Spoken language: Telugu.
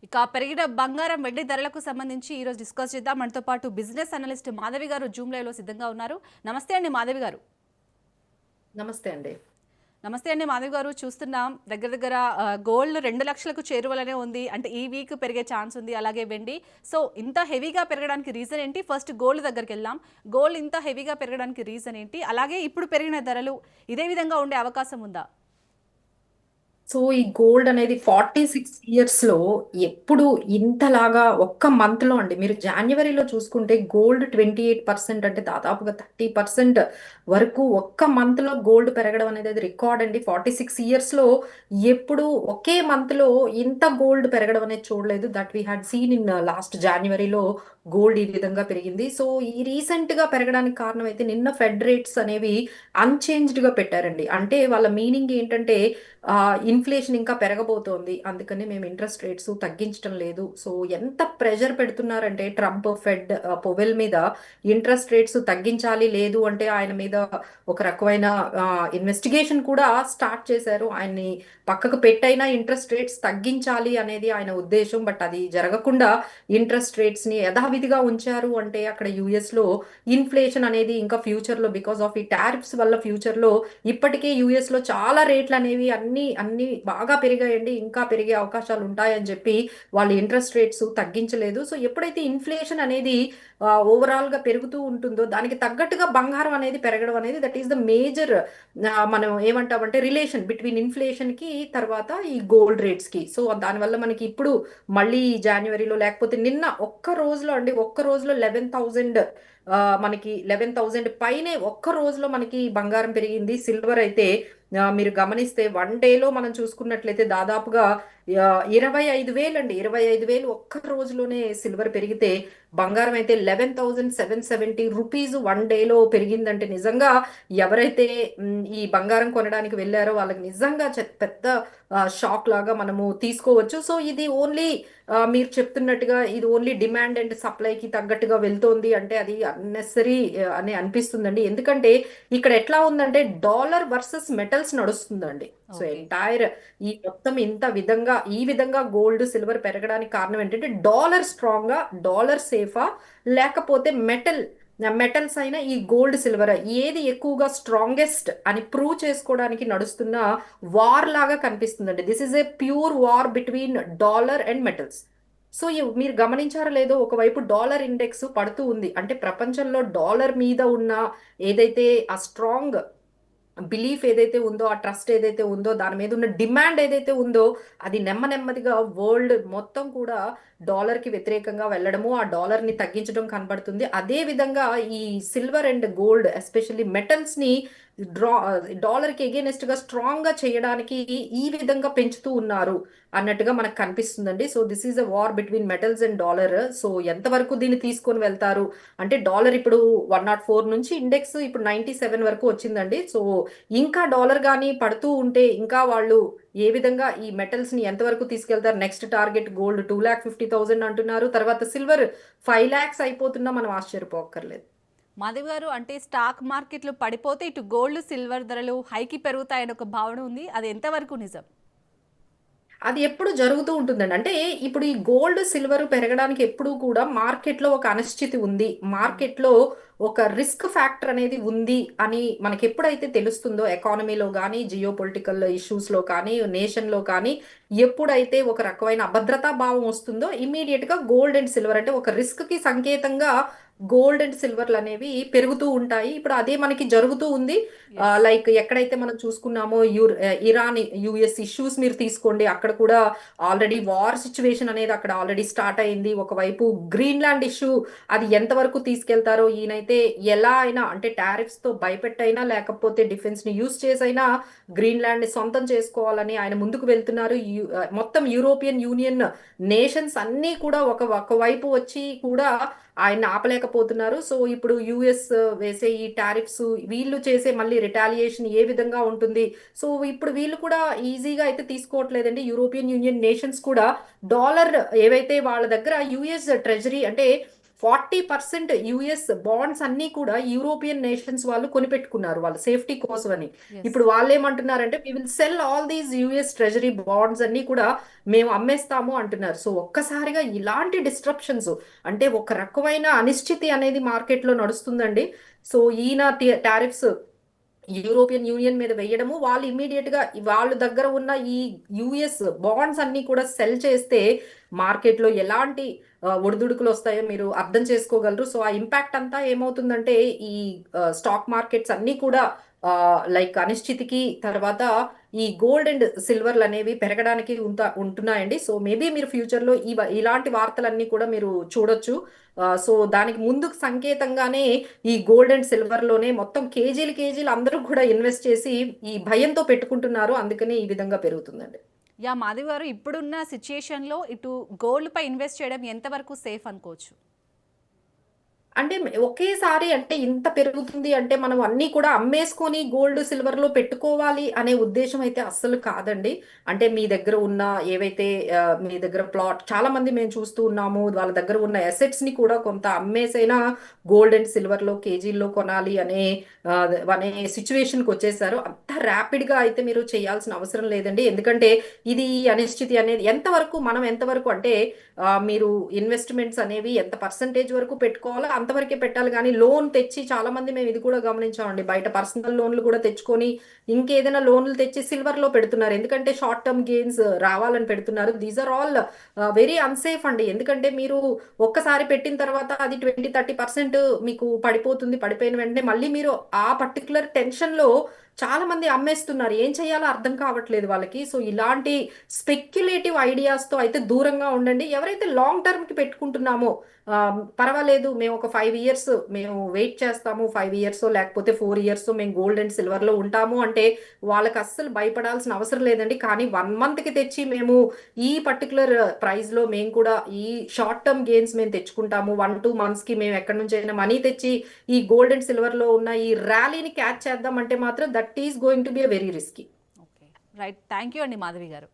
ఇక పెరిగిన బంగారం వెండి ధరలకు సంబంధించి ఈరోజు డిస్కస్ చేద్దాం. మనతో పాటు బిజినెస్ అనలిస్ట్ మాధవి గారు జూమ్ లైవ్ లో సిద్ధంగా ఉన్నారు. నమస్తే అండి మాధవి గారు. నమస్తే అండి. నమస్తే అండి మాధవి గారు. చూస్తున్నాం దగ్గర దగ్గర గోల్డ్ 2 లక్షలకు చేరువలనే ఉంది. అంటే ఈ వీక్ పెరిగే ఛాన్స్ ఉంది. అలాగే వెండి. సో ఇంత హెవీగా పెరగడానికి రీజన్ ఏంటి? ఫస్ట్ గోల్డ్ దగ్గరికి వెళ్దాం. గోల్డ్ ఇంత హెవీగా పెరగడానికి రీజన్ ఏంటి? అలాగే ఇప్పుడు పెరిగిన ధరలు ఇదే విధంగా ఉండే అవకాశం ఉందా? సో ఈ గోల్డ్ అనేది 46 ఇయర్స్‌లో ఎప్పుడు ఇంతలాగా ఒక్క మంత్‌లో అండి. మీరు జాన్యువరిలో చూసుకుంటే గోల్డ్ 28% అంటే దాదాపుగా 30% వరకు ఒక్క మంత్‌లో గోల్డ్ పెరగడం అనేది అది రికార్డ్ అండి. 46 ఇయర్స్‌లో ఎప్పుడు ఒకే మంత్‌లో ఇంత గోల్డ్ పెరగడం అనేది చూడలేదు. That we had seen in last జాన్యువరిలో గోల్డ్ ఈ విధంగా పెరిగింది. సో ఈ రీసెంట్‌గా పెరగడానికి కారణం అయితే నిన్న ఫెడ్ రేట్స్ అనేవి అన్‌చేంజ్డ్‌గా పెట్టారండి. అంటే వాళ్ళ మీనింగ్ ఏంటంటే ఇన్ఫ్లేషన్ ఇంకా పెరగబోతోంది. అందుకని మేము ఇంట్రెస్ట్ రేట్స్ తగ్గించటం లేదు. సో ఎంత ప్రెషర్ పెడుతున్నారంటే ట్రంప్, ఫెడ్, పవెల్ మీద ఇంట్రెస్ట్ రేట్స్ తగ్గించాలి. లేదు అంటే ఆయన మీద ఒక రకమైన ఇన్వెస్టిగేషన్ కూడా స్టార్ట్ చేశారు. ఆయన్ని పక్కకు పెట్టైనా ఇంట్రెస్ట్ రేట్స్ తగ్గించాలి అనేది ఆయన ఉద్దేశం. బట్ అది జరగకుండా ఇంట్రెస్ట్ రేట్స్ ని యథావిధిగా ఉంచారు. అంటే అక్కడ యుఎస్ లో ఇన్ఫ్లేషన్ అనేది ఇంకా ఫ్యూచర్ లో బికాస్ ఆఫ్ ఈ టారిఫ్స్ వల్ల ఫ్యూచర్ లో ఇప్పటికే యుఎస్ లో చాలా రేట్లు అనేవి అన్ని అన్ని బాగా పెరిగాయండి. ఇంకా పెరిగే అవకాశాలు ఉంటాయని చెప్పి వాళ్ళు ఇంట్రెస్ట్ రేట్స్ తగ్గించలేదు. సో ఎప్పుడైతే ఇన్ఫ్లేషన్ అనేది ఓవరాల్ గా పెరుగుతూ ఉంటుందో దానికి తగ్గట్టుగా బంగారం అనేది పెరగడం అనేది దట్ ఈస్ ద మేజర్ మనం ఏమంటామంటే రిలేషన్ బిట్వీన్ ఇన్ఫ్లేషన్ కి తర్వాత ఈ గోల్డ్ రేట్స్ కి. సో దానివల్ల మనకి ఇప్పుడు మళ్ళీ జనవరిలో లేకపోతే నిన్న ఒక్క రోజులో అండి ఒక్క రోజులో 11,000 మనకి 11,000 పైనే ఒక్క రోజులో మనకి బంగారం పెరిగింది. సిల్వర్ అయితే మీరు గమనిస్తే వన్ డేలో మనం చూసుకున్నట్లయితే దాదాపుగా 25,000 అండి. 25,000 ఒక్క రోజులోనే సిల్వర్ పెరిగితే బంగారం అయితే 11,770 రూపీస్ వన్ డేలో పెరిగిందంటే నిజంగా ఎవరైతే ఈ బంగారం కొనడానికి వెళ్ళారో వాళ్ళకి నిజంగా పెద్ద షాక్ లాగా మనము తీసుకోవచ్చు. సో ఇది ఓన్లీ మీరు చెప్తున్నట్టుగా ఇది ఓన్లీ డిమాండ్ అండ్ సప్లైకి తగ్గట్టుగా వెళ్తోంది అంటే అది అన్నెసరీ అని అనిపిస్తుందండి. ఎందుకంటే ఇక్కడ ఎట్లా ఉందంటే డాలర్ వర్సెస్ మెటల్స్ నడుస్తుందండి. So okay. ఎంటైర్ ఈ మొత్తం ఇంత విధంగా ఈ విధంగా గోల్డ్ సిల్వర్ పెరగడానికి కారణం ఏంటంటే డాలర్ స్ట్రాంగ్ గా డాలర్ సేఫా లేకపోతే మెటల్స్ అయినా ఈ గోల్డ్ సిల్వర్ ఏది ఎక్కువగా స్ట్రాంగెస్ట్ అని ప్రూవ్ చేసుకోవడానికి నడుస్తున్న వార్ లాగా కనిపిస్తుందండి. This is a pure war between dollar and metals. So మీరు గమనించారో లేదో ఒకవైపు డాలర్ ఇండెక్స్ పడుతూ ఉంది. అంటే ప్రపంచంలో డాలర్ మీద ఉన్న ఏదైతే ఆ స్ట్రాంగ్ బిలీఫ్ ఏదైతే ఉందో ఆ ట్రస్ట్ ఏదైతే ఉందో దాని మీద ఉన్న డిమాండ్ ఏదైతే ఉందో అది నెమ్మదిగా వరల్డ్ మొత్తం కూడా డాలర్ కి వ్యతిరేకంగా వెళ్ళడము ఆ డాలర్ ని తగ్గించడం కనబడుతుంది. అదే విధంగా ఈ silver and gold especially metals ని డ్రా డాలర్ కి ఎగేనెస్ట్ గా స్ట్రాంగ్ గా చేయడానికి ఈ విధంగా పెంచుతూ ఉన్నారు అన్నట్టుగా మనకు కనిపిస్తుందండి. So this is a war between metals and dollar. So ఎంతవరకు దీన్ని తీసుకొని వెళ్తారు అంటే డాలర్ ఇప్పుడు 104 నుంచి ఇండెక్స్ ఇప్పుడు 97 వరకు వచ్చిందండి. సో ఇంకా డాలర్ కానీ పడుతూ ఉంటే ఇంకా వాళ్ళు ఏ విధంగా ఈ మెటల్స్ ని ఎంతవరకు తీసుకెళ్తారు. నెక్స్ట్ టార్గెట్ గోల్డ్ 2,50,000 అంటున్నారు. తర్వాత సిల్వర్ 5 lakhs అయిపోతున్నా మనం ఆశ్చర్యపోక్కర్లేదు. మాధవి గారు, అంటే స్టాక్ మార్కెట్లు పడిపోతే ఇటు గోల్డ్ సిల్వర్ ధరలు హైకి పెరుగుతాయని ఒక భావన ఉంది. అది ఎంతవరకు నిజం? అది ఎప్పుడు జరుగుతూ ఉంటుందండి. అంటే ఇప్పుడు ఈ గోల్డ్ సిల్వర్ పెరగడానికి ఎప్పుడు కూడా మార్కెట్లో ఒక అనిశ్చితి ఉంది. మార్కెట్లో ఒక రిస్క్ ఫ్యాక్టర్ అనేది ఉంది అని మనకి ఎప్పుడైతే తెలుస్తుందో ఎకానమీలో కానీ జియో పొలిటికల్ ఇష్యూస్ లో కానీ నేషన్ లో కానీ ఎప్పుడైతే ఒక రకమైన అభద్రతా భావం వస్తుందో ఇమీడియట్ గా గోల్డ్ అండ్ సిల్వర్ అంటే ఒక రిస్క్ కి సంకేతంగా గోల్డ్ అండ్ సిల్వర్లు అనేవి పెరుగుతూ ఉంటాయి. ఇప్పుడు అదే మనకి జరుగుతూ ఉంది. ఎస్. లైక్ ఎక్కడైతే మనం చూసుకున్నామో ఇరాన్ యుఎస్ ఇష్యూస్ మీరు తీసుకోండి. అక్కడ కూడా ఆల్రెడీ వార్ సిచ్యువేషన్ అనేది అక్కడ ఆల్రెడీ స్టార్ట్ అయింది. ఒకవైపు గ్రీన్లాండ్ ఇష్యూ అది ఎంతవరకు తీసుకెళ్తారో ఈయనైతే ఎలా అయినా అంటే టారిఫ్స్ తో భయపెట్టైనా లేకపోతే డిఫెన్స్ ని యూజ్ చేసైనా గ్రీన్లాండ్ ని సొంతం చేసుకోవాలని ఆయన ముందుకు వెళ్తున్నారు. మొత్తం యూరోపియన్ యూనియన్ నేషన్స్ అన్నీ కూడా ఒకవైపు వచ్చి కూడా ఆయన ఆపలేకపోతున్నారు. సో ఇప్పుడు యుఎస్ వేసే ఈ టారిఫ్స్ వీళ్ళు చేసే మళ్ళీ రిటాలియేషన్ ఏ విధంగా ఉంటుంది. సో ఇప్పుడు వీళ్ళు కూడా ఈజీగా అయితే తీసుకోవట్లేదండి. యూరోపియన్ యూనియన్ నేషన్స్ కూడా డాలర్ ఏవైతే వాళ్ళ దగ్గర యుఎస్ ట్రెజరీ అంటే 40% యుఎస్ బాండ్స్ అన్ని కూడా యూరోపియన్ నేషన్స్ వాళ్ళు కొనిపెట్టుకున్నారు వాళ్ళ సేఫ్టీ కోసం అని. ఎస్. ఇప్పుడు వాళ్ళు ఏమంటున్నారంటే we will sell all these US treasury bonds అన్ని కూడా మేము అమ్మేస్తాము అంటున్నారు. సో ఒక్కసారిగా ఇలాంటి డిస్ట్రప్షన్స్, అంటే ఒక రకమైన అనిశ్చితి అనేది మార్కెట్లో నడుస్తుందండి. సో ఈయన టారిఫ్స్ యూరోపియన్ యూనియన్ మీద వేయడము, వాళ్ళు ఇమీడియట్ గా వాళ్ళ దగ్గర ఉన్న ఈ యుఎస్ బాండ్స్ అన్ని కూడా సెల్ చేస్తే మార్కెట్లో ఎలాంటి ఒడిదుడుకులు వస్తాయో మీరు అర్థం చేసుకోగలరు. సో ఆ ఇంపాక్ట్ అంతా ఏమవుతుందంటే ఈ స్టాక్ మార్కెట్స్ అన్ని కూడా లైక్ అనిశ్చితికి, తర్వాత ఈ గోల్డ్ అండ్ సిల్వర్లు అనేవి పెరగడానికి ఉంటున్నాయండి. సో మేబీ మీరు ఫ్యూచర్లో ఇలాంటి వార్తలన్నీ కూడా మీరు చూడొచ్చు. సో దానికి ముందుకు సంకేతంగానే ఈ గోల్డ్ అండ్ సిల్వర్ లోనే మొత్తం కేజీలు కేజీలు అందరూ కూడా ఇన్వెస్ట్ చేసి ఈ భయంతో పెట్టుకుంటున్నారు. అందుకనే ఈ విధంగా పెరుగుతుందండి. యా మాధవి గారు, ఇప్పుడున్న సిచ్యుయేషన్లో ఇటు గోల్డ్ పై ఇన్వెస్ట్ చేయడం ఎంతవరకు సేఫ్ అనుకోవచ్చు? అంటే ఒకేసారి అంటే ఇంత పెరుగుతుంది అంటే మనం అన్నీ కూడా అమ్మేసుకొని గోల్డ్ సిల్వర్ లో పెట్టుకోవాలి అనే ఉద్దేశం అయితే అస్సలు కాదండి. అంటే మీ దగ్గర ఉన్న ఏవైతే మీ దగ్గర ప్లాట్, చాలా మంది మేము చూస్తూ ఉన్నాము, వాళ్ళ దగ్గర ఉన్న అసెట్స్ ని కూడా కొంత అమ్మేసైనా గోల్డ్ అండ్ సిల్వర్ లో కేజీల్లో కొనాలి ఆ, అనే సిచ్యువేషన్ కి వచ్చేసారు. అంత ర్యాపిడ్ గా అయితే మీరు చేయాల్సిన అవసరం లేదండి. ఎందుకంటే ఇది అనిశ్చితి అనేది ఎంతవరకు, మనం ఎంతవరకు అంటే మీరు ఇన్వెస్ట్మెంట్స్ అనేవి ఎంత పర్సంటేజ్ వరకు పెట్టుకోవాలో అంతవరకే పెట్టాలి. కానీ లోన్ తెచ్చి, చాలా మంది మేము ఇది కూడా గమనించామండి, బయట పర్సనల్ లోన్లు కూడా తెచ్చుకొని ఇంకేదైనా లోన్లు తెచ్చి సిల్వర్ లో పెడుతున్నారు. ఎందుకంటే షార్ట్ టర్మ్ గెయిన్స్ రావాలని పెడుతున్నారు. These are all very unsafe అండి. ఎందుకంటే మీరు ఒక్కసారి పెట్టిన తర్వాత అది 20-30% మీకు పడిపోతుంది. పడిపోయిన వెంటనే మళ్ళీ మీరు ఆ పర్టికులర్ టెన్షన్ లో చాలా మంది అమ్మేస్తున్నారు. ఏం చేయాలో అర్థం కావట్లేదు వాళ్ళకి. సో ఇలాంటి స్పెక్యులేటివ్ ఐడియాస్ తో అయితే దూరంగా ఉండండి. ఎవరైతే లాంగ్ టర్మ్ కి పెట్టుకుంటున్నామో పర్వాలేదు, మేము ఒక 5 years మేము వెయిట్ చేస్తాము, 5 years లేకపోతే 4 years మేము గోల్డ్ అండ్ సిల్వర్ లో ఉంటాము అంటే వాళ్ళకి అస్సలు భయపడాల్సిన అవసరం లేదండి. కానీ 1 month కి తెచ్చి మేము ఈ పర్టికులర్ ప్రైస్ లో మేము కూడా ఈ షార్ట్ టర్మ్ గెయిన్స్ మేము తెచ్చుకుంటాము, 1-2 months కి మేము ఎక్కడి నుంచి అయినా మనీ తెచ్చి ఈ గోల్డ్ అండ్ సిల్వర్ లో ఉన్న ఈ ర్యాలీని క్యాచ్ చేద్దాం అంటే మాత్రం that is going to be a very risky. Okay, right. Thank you అండి మాధవి గారు.